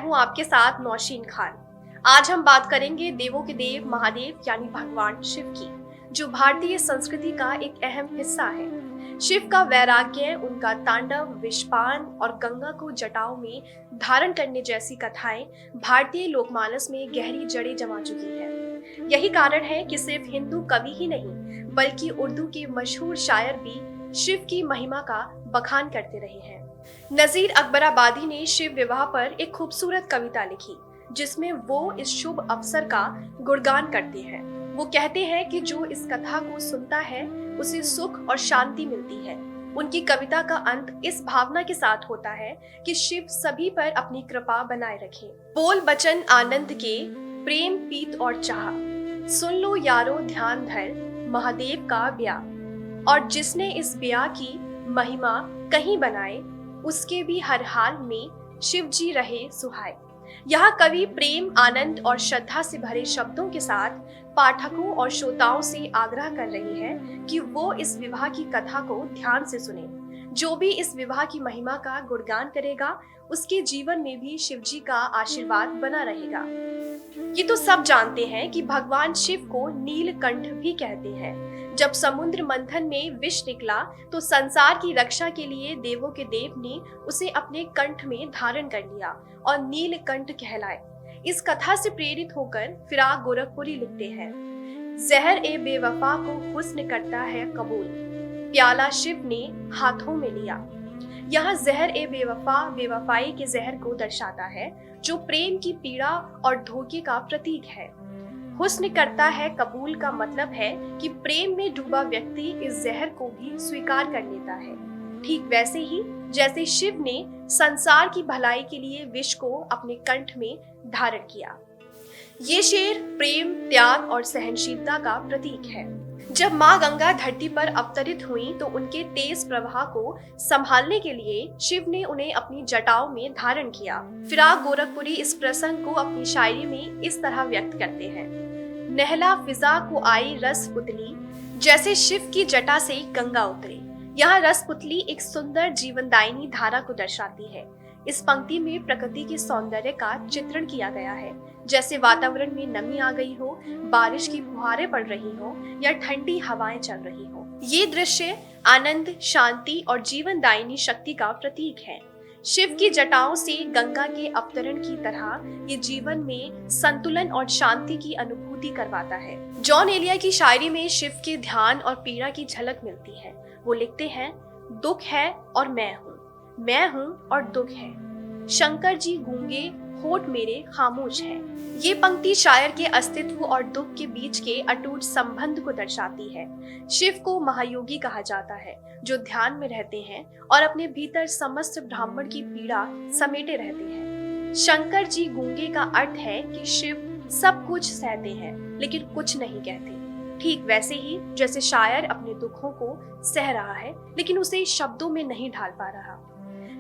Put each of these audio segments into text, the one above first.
हूं आपके साथ नौशीन खान। आज हम बात करेंगे देवों के देव महादेव यानी भगवान शिव की, जो भारतीय संस्कृति का एक अहम हिस्सा है। शिव का वैराग्य, उनका तांडव, विषपान और गंगा को जटाओं में धारण करने जैसी कथाएं भारतीय लोकमानस में गहरी जड़ें जमा चुकी है। यही कारण है कि सिर्फ हिंदू कवि ही नहीं, बल्कि उर्दू के मशहूर शायर भी शिव की महिमा का बखान करते रहे हैं। नजीर अकबराबादी ने शिव विवाह पर एक खूबसूरत कविता लिखी, जिसमें वो इस शुभ अवसर का गुणगान करते हैं। वो कहते हैं कि जो इस कथा को सुनता है उसे सुख और शांति मिलती है। उनकी कविता का अंत इस भावना के साथ होता है कि शिव सभी पर अपनी कृपा बनाए रखे। बोल बचन आनंद के, प्रेम पीत और चाह, सुन लो यारो ध्यान धर, महादेव का ब्याह। और जिसने इस ब्याह की महिमा कहीं बनाए, उसके भी हर हाल में शिव जी रहे सुहाए। यहाँ कवि प्रेम, आनंद और श्रद्धा से भरे शब्दों के साथ पाठकों और श्रोताओं से आग्रह कर रहे हैं कि वो इस विवाह की कथा को ध्यान से सुने। जो भी इस विवाह की महिमा का गुणगान करेगा, उसके जीवन में भी शिव जी का आशीर्वाद बना रहेगा। ये तो सब जानते हैं कि भगवान शिव को नीलकंठ भी कहते हैं। जब समुद्र मंथन में विष निकला तो संसार की रक्षा के लिए देवों के देव ने उसे अपने कंठ में धारण कर लिया और नीलकंठ कहलाए। इस कथा से प्रेरित होकर फिराक गोरखपुरी लिखते हैं, जहर ए बेवफा को हुस्न करता है कबूल, प्याला शिव ने हाथों में लिया। यहाँ जहर ए बेवफा बेवफाई के जहर को दर्शाता है, जो प्रेम की पीड़ा और धोखे का प्रतीक है। हुस्न करता है कबूल का मतलब है कि प्रेम में डूबा व्यक्ति इस जहर को भी स्वीकार कर लेता है। ठीक वैसे ही जैसे शिव ने संसार की भलाई के लिए विष को अपने कंठ में धारण किया। ये शेर प्रेम, त्याग और सहनशीलता का प्रतीक है। जब माँ गंगा धरती पर अवतरित हुई तो उनके तेज प्रवाह को संभालने के लिए शिव ने उन्हें अपनी जटाओं में धारण किया। फिराक गोरखपुरी इस प्रसंग को अपनी शायरी में इस तरह व्यक्त करते हैं, नहला फिजा को आई रस पुतली, जैसे शिव की जटा से गंगा उतरे। यहाँ रस पुतली एक सुंदर जीवनदायिनी धारा को दर्शाती है। इस पंक्ति में प्रकृति के सौंदर्य का चित्रण किया गया है, जैसे वातावरण में नमी आ गई हो, बारिश की फुहारें पड़ रही हो या ठंडी हवाएं चल रही हो। ये दृश्य आनंद, शांति और जीवनदायिनी शक्ति का प्रतीक है। शिव की जटाओं से गंगा के अवतरण की तरह ये जीवन में संतुलन और शांति की अनुभूति करवाता है। जॉन एलिया की शायरी में शिव के ध्यान और पीड़ा की झलक मिलती है। वो लिखते हैं, दुख है और मैं हूँ और दुख है, शंकर जी गूंगे, होठ मेरे खामोश है। ये पंक्ति शायर के अस्तित्व और दुख के बीच के अटूट संबंध को दर्शाती है। शिव को महायोगी कहा जाता है, जो ध्यान में रहते हैं और अपने भीतर समस्त ब्राह्मण की पीड़ा समेटे रहते हैं। शंकर जी गूंगे का अर्थ है कि शिव सब कुछ सहते हैं लेकिन कुछ नहीं कहते। ठीक वैसे ही जैसे शायर अपने दुखों को सह रहा है लेकिन उसे शब्दों में नहीं ढाल पा रहा।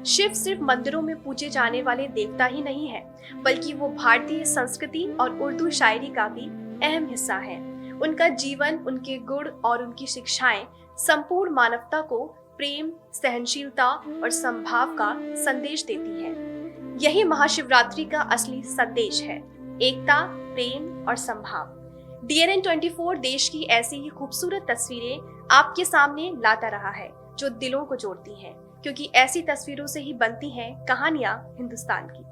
शिव सिर्फ मंदिरों में पूजे जाने वाले देवता ही नहीं है, बल्कि वो भारतीय संस्कृति और उर्दू शायरी का भी अहम हिस्सा है। उनका जीवन, उनके गुण और उनकी शिक्षाएं संपूर्ण मानवता को प्रेम, सहनशीलता और समभाव का संदेश देती है। यही महाशिवरात्रि का असली संदेश है, एकता, प्रेम और समभाव। DNN 24 देश की ऐसी ही खूबसूरत तस्वीरें आपके सामने लाता रहा है, जो दिलों को जोड़ती हैं, क्योंकि ऐसी तस्वीरों से ही बनती हैं कहानियां हिंदुस्तान की।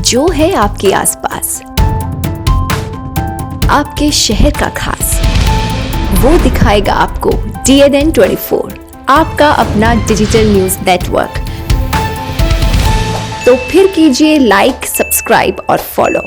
जो है आपके आसपास, आपके शहर का खास, वो दिखाएगा आपको DNN 24, आपका अपना डिजिटल न्यूज नेटवर्क। तो फिर कीजिए लाइक, सब्सक्राइब और फॉलो।